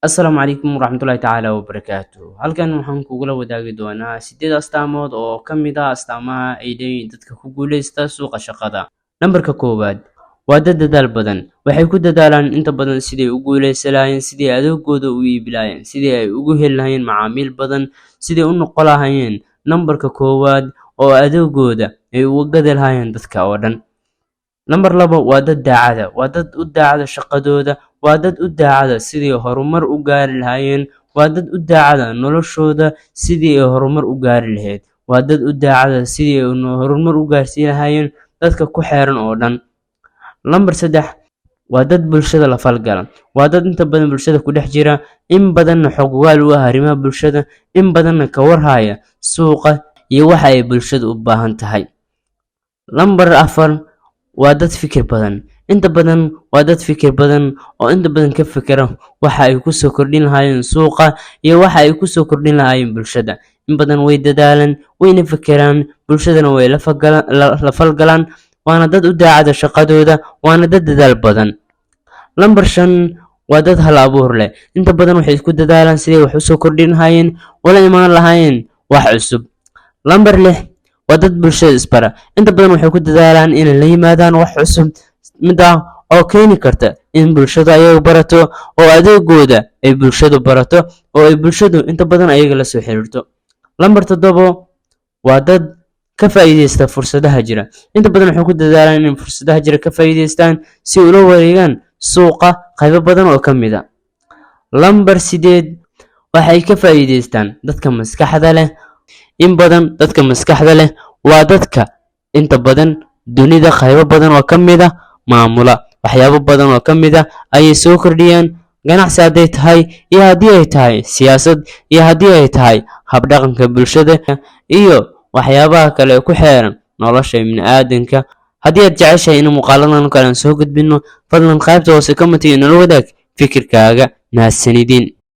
Asalaamu calaykum waraxmatullaahi tacaala wabarakaatuh. Halkan waxaan kugula wadaagi doonaa 8 astaamood oo ka mid ah astaamaha ay leeyihiin dadka ku guuleysta suuqa shaqada. Nambarka koowaad waa dad dadaal badan. Waxay ku dadaalaan inta badan sidii ay u guuleysan lahaayeen, sidii ay adeegooda u iibi lahaayeen, sidii ay ugu heli lahaayeen macaamiil badan, sidii ay u noqon lahaayeen nambarka koowaad oo adeegooda ay uga gadi lahaayeen dadka oo dhan. Nambar labo waa dad daacad ah. Waa dad u daacad shaqadooda, waa dad u daacad sidii ay horumar u gaari lahaayeen, waa dad u daacad noloshooda sidii ay horumar u gaari lahayd, waa dad u daacad sidii ay horumar u gaarsiin lahaayeen dadka ku xeeran oo dhan. Nambar saddex waa dad bulshada la falgala. Waa dad inta badan bulshada ku dhex jira, in badanna xog ogaal u ah arrimaha bulshada, in badanna ka war haya suuqa iyo waxa ay bulshada u baahan tahay. Nambar afar waa dad fikir badan. Inta badan waa dad fikir badan oo inta badan ka fikira waxa ay ku soo kordhin lahaayeen suuqa iyo waxa ay ku soo kordhin lahaayeen bulshada. In badan way dadaalaan, wayna fikiraan, bulshadana way la falgalaan. Waana dad u daacad shaqadooda, waana dad dadaal badan. Nambar shan waa dad hal abuur leh. Inta badan waxay isku dadaalaan sidii wax u soo kordhin lahaayeen, wala imaan lahaayeen wax cusub. Nambar lix waa dad bulshada isbara. Inta badan waxay ku dadaalaan inay la yimaadaan wax cusub mid ah oo keeni karta in bulshada ayaga barato oo adeegooda ay bulshadu barato oo ay bulshadu inta badan ayaga la soo xiriirto. Nambar toddoba waa dad ka faa'iideysta fursadaha jira. Inta badan waxay ku dadaalaan in fursadaha jira ka faa'iideystaan si ula wareegaan suuqa qaybo badan oo ka mid ah. Nambar sideed waxay ka faa'iideystaan dadka maskaxda leh. In badan dadka maskaxda leh waa dadka inta badan dunida qaybo badan oo ka mid ah maamula. Waxyaabo badan oo ka mid ah ayay soo kordhiyaan, ganacsi hadday tahay iyo haddii ay tahay siyaasad iyo haddii ay tahay habdhaqanka bulshada iyo waxyaabaha kale ee ku xeeran nolosha bini'aadanka. Haddii aad jeceshahay in muuqaaladan kale aan soo gudbino, fadlan qaybta hoose comment iyo nala wadaag fikirkaaga. Mahadsanidin.